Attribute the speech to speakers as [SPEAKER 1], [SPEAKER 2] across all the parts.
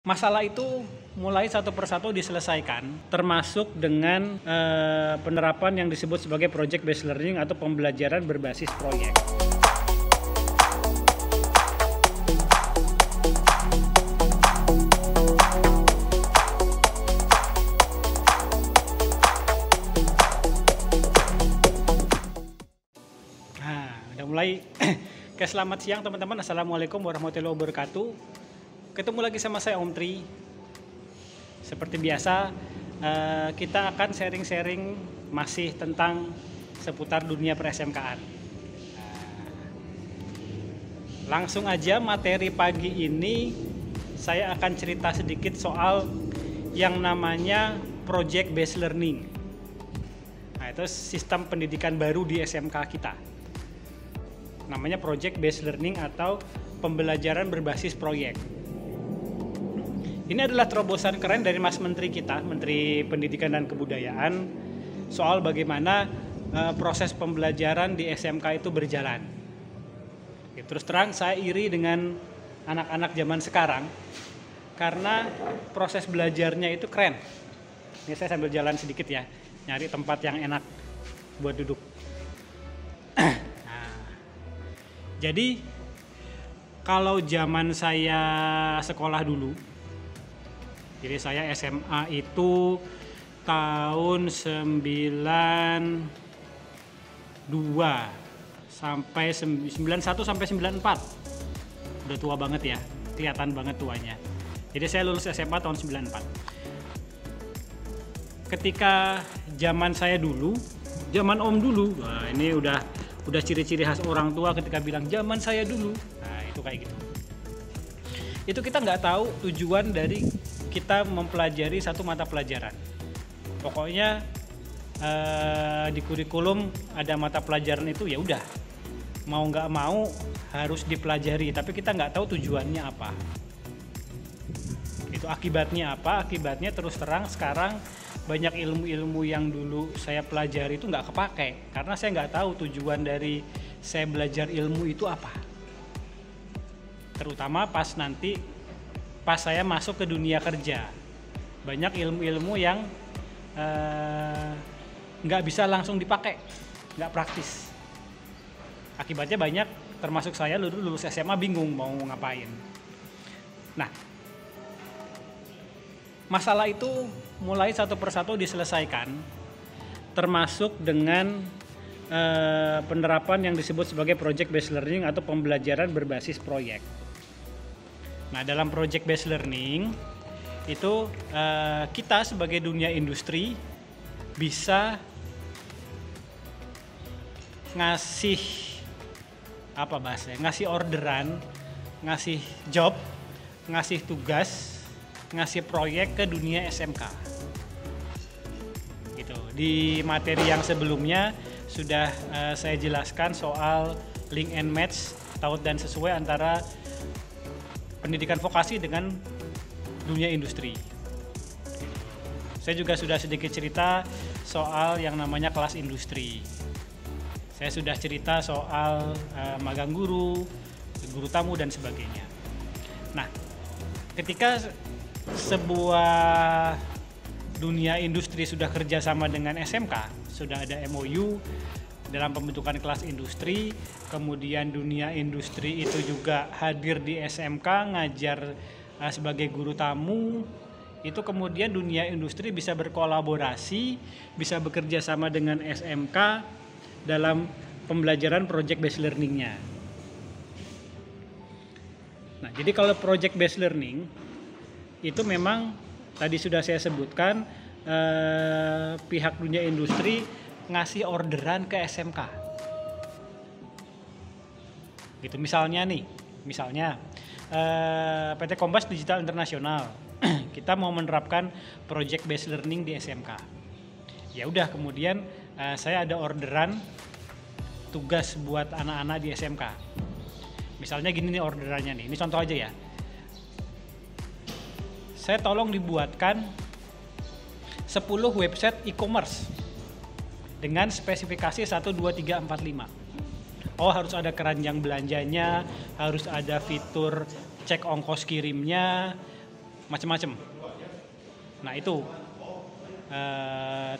[SPEAKER 1] Masalah itu mulai satu persatu diselesaikan, termasuk dengan penerapan yang disebut sebagai project based learning atau pembelajaran berbasis proyek. Nah, udah mulai. Selamat siang teman-teman. Assalamualaikum warahmatullahi wabarakatuh. Ketemu lagi sama saya Om Tri. Seperti biasa, kita akan sharing-sharing masih tentang seputar dunia per-SMK-an. Langsung aja materi pagi ini saya akan cerita sedikit soal yang namanya project based learning. Nah, itu sistem pendidikan baru di SMK kita. Namanya project based learning atau pembelajaran berbasis proyek. Ini adalah terobosan keren dari Mas Menteri kita, Menteri Pendidikan dan Kebudayaan, soal bagaimana proses pembelajaran di SMK itu berjalan. Terus terang saya iri dengan anak-anak zaman sekarang, karena proses belajarnya itu keren. Ini saya sambil jalan sedikit ya, nyari tempat yang enak buat duduk. Nah, jadi kalau zaman saya sekolah dulu, jadi saya SMA itu tahun 92 sampai 91 sampai 94. Udah tua banget ya, kelihatan banget tuanya. Jadi saya lulus SMA tahun 94. Ketika zaman saya dulu, zaman Om dulu, nah ini udah ciri-ciri khas orang tua ketika bilang zaman saya dulu. Nah, itu kayak gitu. Itu kita nggak tahu tujuan dari kita mempelajari satu mata pelajaran. Pokoknya di kurikulum ada mata pelajaran itu ya udah, mau nggak mau harus dipelajari, tapi kita nggak tahu tujuannya apa. Itu akibatnya apa? Akibatnya terus terang sekarang banyak ilmu-ilmu yang dulu saya pelajari itu nggak kepake, karena saya nggak tahu tujuan dari saya belajar ilmu itu apa. Terutama pas saya masuk ke dunia kerja, banyak ilmu-ilmu yang nggak bisa langsung dipakai, nggak praktis. Akibatnya banyak, termasuk saya lulus SMA bingung mau ngapain. Nah, masalah itu mulai satu persatu diselesaikan, termasuk dengan penerapan yang disebut sebagai project based learning atau pembelajaran berbasis proyek. Nah, dalam project based learning itu kita sebagai dunia industri bisa ngasih ngasih orderan, ngasih job, ngasih tugas, ngasih proyek ke dunia SMK. Gitu. Di materi yang sebelumnya sudah saya jelaskan soal link and match, taut dan sesuai antara pendidikan vokasi dengan dunia industri. Saya juga sudah sedikit cerita soal yang namanya kelas industri. Saya sudah cerita soal magang guru, guru tamu dan sebagainya. Nah, ketika sebuah dunia industri sudah kerjasama dengan SMK, sudah ada MOU dalam pembentukan kelas industri, kemudian dunia industri itu juga hadir di SMK ngajar sebagai guru tamu, itu kemudian dunia industri bisa berkolaborasi, bisa bekerja sama dengan SMK dalam pembelajaran project based learning-nya. Nah, jadi kalau project based learning itu memang tadi sudah saya sebutkan, pihak dunia industri ngasih orderan ke SMK. Gitu, misalnya PT Kompas Digital Internasional, kita mau menerapkan project based learning di SMK. Ya udah, kemudian saya ada orderan tugas buat anak-anak di SMK. Misalnya gini nih orderannya nih, ini contoh aja ya. Saya tolong dibuatkan 10 website e-commerce dengan spesifikasi 1, 2, 3, 4, 5. Oh, harus ada keranjang belanjanya, harus ada fitur cek ongkos kirimnya, macam-macam. Nah itu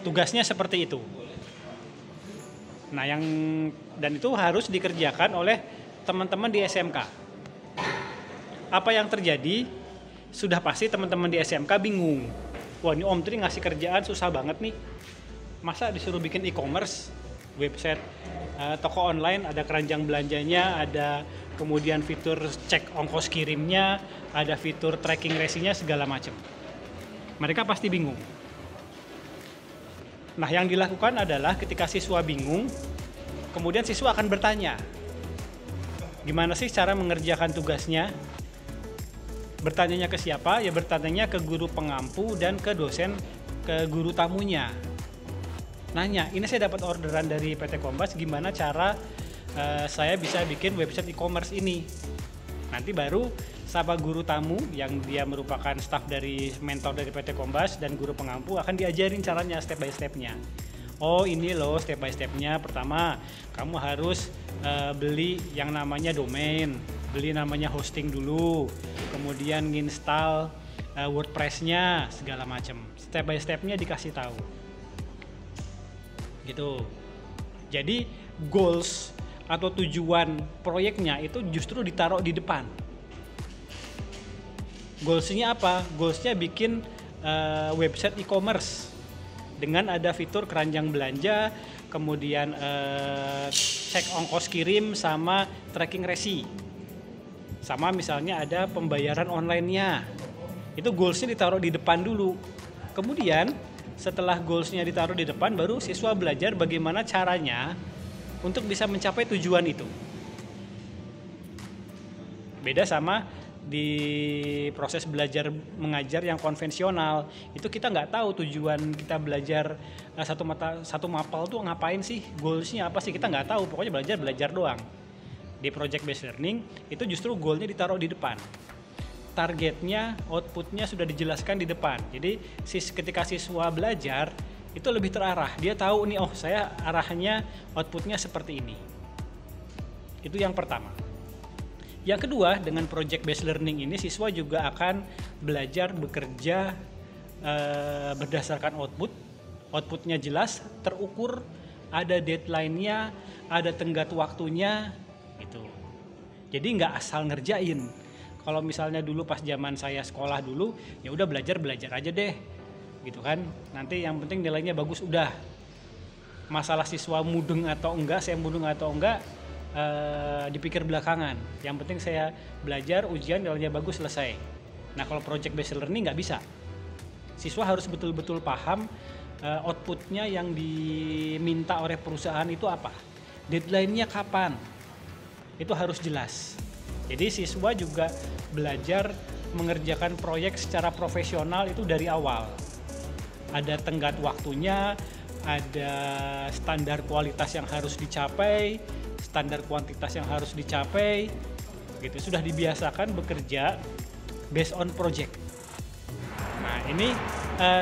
[SPEAKER 1] tugasnya seperti itu. Nah dan itu harus dikerjakan oleh teman-teman di SMK. Apa yang terjadi? Sudah pasti teman-teman di SMK bingung. Wah, ini Om Tri ngasih kerjaan susah banget nih. Masa disuruh bikin e-commerce, website, toko online, ada keranjang belanjanya, ada kemudian fitur cek ongkos kirimnya, ada fitur tracking resinya, segala macam. Mereka pasti bingung. Nah, yang dilakukan adalah ketika siswa bingung, kemudian siswa akan bertanya, gimana sih cara mengerjakan tugasnya? Bertanyanya ke siapa? Ya bertanyanya ke guru pengampu dan ke dosen, ke guru tamunya. Nanya, ini saya dapat orderan dari PT Kombas, gimana cara saya bisa bikin website e-commerce ini? Nanti baru sama guru tamu yang dia merupakan staf dari mentor dari PT Kombas dan guru pengampu akan diajarin caranya step by stepnya. Oh ini loh step by stepnya. Pertama, kamu harus beli yang namanya domain, beli namanya hosting dulu, kemudian nginstal WordPress-nya, segala macam. Step by stepnya dikasih tahu. Gitu. Jadi goals atau tujuan proyeknya itu justru ditaruh di depan. Goalsnya apa? Goalsnya bikin website e-commerce dengan ada fitur keranjang belanja, kemudian cek ongkos kirim sama tracking resi. Sama misalnya ada pembayaran online-nya. Itu goalsnya ditaruh di depan dulu. Kemudian setelah goalsnya ditaruh di depan, baru siswa belajar bagaimana caranya untuk bisa mencapai tujuan itu. Beda sama di proses belajar mengajar yang konvensional, itu kita nggak tahu tujuan kita belajar satu mapel tuh ngapain sih, goalsnya apa sih, kita nggak tahu, pokoknya belajar doang. Di project based learning itu justru goalnya ditaruh di depan, targetnya, outputnya sudah dijelaskan di depan. Jadi ketika siswa belajar itu lebih terarah, dia tahu nih, oh saya arahnya outputnya seperti ini. Itu yang pertama. Yang kedua, dengan project based learning ini siswa juga akan belajar bekerja berdasarkan outputnya jelas, terukur, ada deadline-nya, ada tenggat waktunya, gitu. Jadi nggak asal ngerjain. Kalau misalnya dulu pas zaman saya sekolah dulu, ya udah belajar aja deh, gitu kan. Nanti yang penting nilainya bagus udah. Masalah siswa mudeng atau enggak, saya mudeng atau enggak, dipikir belakangan. Yang penting saya belajar, ujian nilainya bagus, selesai. Nah kalau project based learning nggak bisa. Siswa harus betul-betul paham outputnya yang diminta oleh perusahaan itu apa, deadline-nya kapan, itu harus jelas. Jadi siswa juga belajar mengerjakan proyek secara profesional itu dari awal. Ada tenggat waktunya, ada standar kualitas yang harus dicapai, standar kuantitas yang harus dicapai, gitu. Sudah dibiasakan bekerja based on project. Nah ini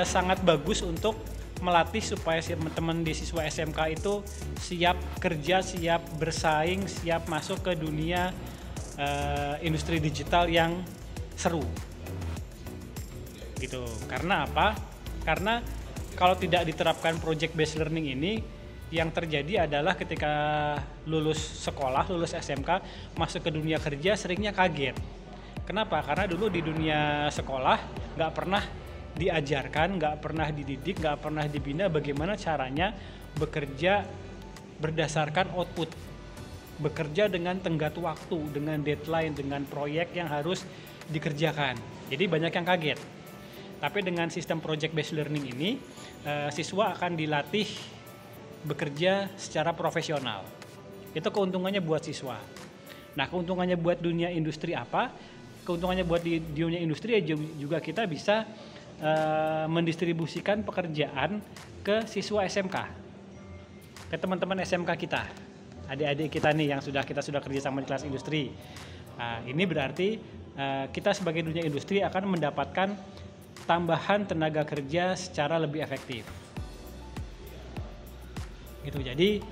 [SPEAKER 1] sangat bagus untuk melatih supaya teman-teman di siswa SMK itu siap kerja, siap bersaing, siap masuk ke dunia industri digital yang seru. Gitu. Karena apa? Karena kalau tidak diterapkan project based learning ini, yang terjadi adalah ketika lulus sekolah, lulus SMK, masuk ke dunia kerja seringnya kaget. Kenapa? Karena dulu di dunia sekolah nggak pernah diajarkan, nggak pernah dididik, nggak pernah dibina bagaimana caranya bekerja berdasarkan output. Bekerja dengan tenggat waktu, dengan deadline, dengan proyek yang harus dikerjakan. Jadi banyak yang kaget. Tapi dengan sistem project based learning ini, siswa akan dilatih bekerja secara profesional. Itu keuntungannya buat siswa. Nah, keuntungannya buat dunia industri apa? Keuntungannya buat di dunia industri juga kita bisa mendistribusikan pekerjaan ke siswa SMK, ke teman-teman SMK kita, adik-adik kita nih yang kita sudah kerja sama di kelas industri. Nah, ini berarti kita sebagai dunia industri akan mendapatkan tambahan tenaga kerja secara lebih efektif. Gitu. Jadi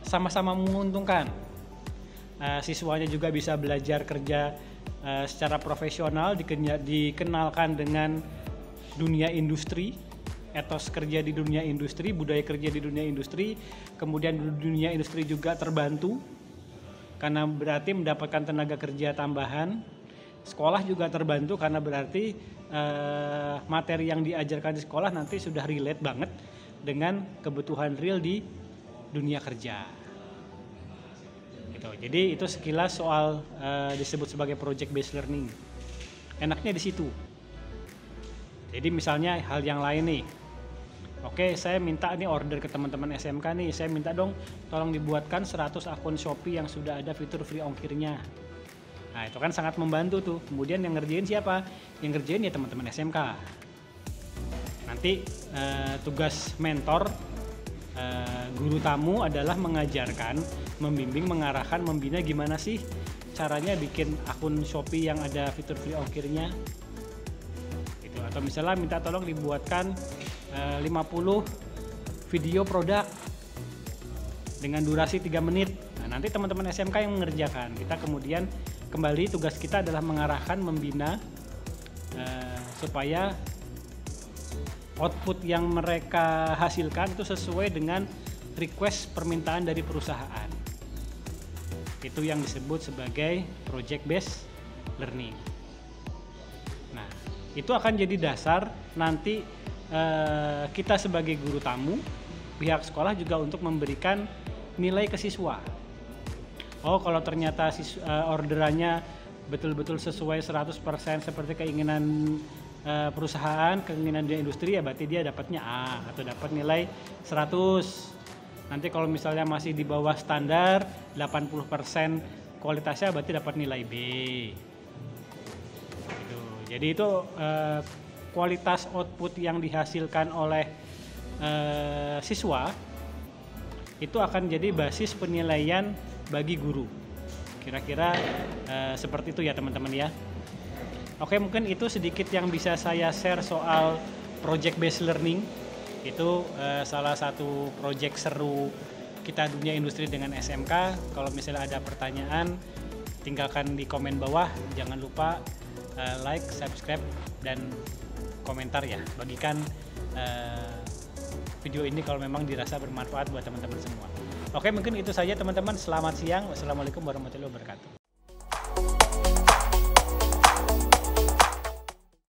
[SPEAKER 1] sama-sama menguntungkan. Siswanya juga bisa belajar kerja secara profesional, dikenalkan dengan dunia industri, etos kerja di dunia industri, budaya kerja di dunia industri, kemudian dunia industri juga terbantu karena berarti mendapatkan tenaga kerja tambahan. Sekolah juga terbantu karena berarti materi yang diajarkan di sekolah nanti sudah relate banget dengan kebutuhan real di dunia kerja. Gitu. Jadi itu sekilas soal disebut sebagai project based learning. Enaknya di situ. Jadi misalnya hal yang lain nih. Oke, saya minta nih order ke teman-teman SMK nih, saya minta dong tolong dibuatkan 100 akun Shopee yang sudah ada fitur free ongkirnya. Nah, itu kan sangat membantu tuh. Kemudian yang ngerjain siapa? Yang ngerjain ya teman-teman SMK. Nanti tugas mentor, guru tamu adalah mengajarkan, membimbing, mengarahkan, membina gimana sih caranya bikin akun Shopee yang ada fitur free ongkirnya. Gitu. Atau misalnya minta tolong dibuatkan 50 video produk dengan durasi 3 menit. Nah, nanti teman-teman SMK yang mengerjakan. Kita kemudian kembali tugas kita adalah mengarahkan, membina supaya output yang mereka hasilkan itu sesuai dengan request permintaan dari perusahaan. Itu yang disebut sebagai project based learning. Nah, itu akan jadi dasar nanti kita sebagai guru tamu, pihak sekolah juga untuk memberikan nilai ke siswa. Oh, kalau ternyata orderannya betul-betul sesuai 100% seperti keinginan perusahaan, keinginan di industri, ya berarti dia dapatnya A atau dapat nilai 100. Nanti kalau misalnya masih di bawah standar 80% kualitasnya, berarti dapat nilai B. Gitu. Jadi itu kualitas output yang dihasilkan oleh siswa itu akan jadi basis penilaian bagi guru. Kira-kira seperti itu ya teman-teman ya. Oke, mungkin itu sedikit yang bisa saya share soal project based learning. Itu salah satu project seru kita dunia industri dengan SMK. Kalau misalnya ada pertanyaan, tinggalkan di komen bawah. Jangan lupa like, subscribe, dan komentar ya. Bagikan video ini kalau memang dirasa bermanfaat buat teman-teman semua. Oke, mungkin itu saja teman-teman. Selamat siang. Wassalamualaikum warahmatullahi wabarakatuh.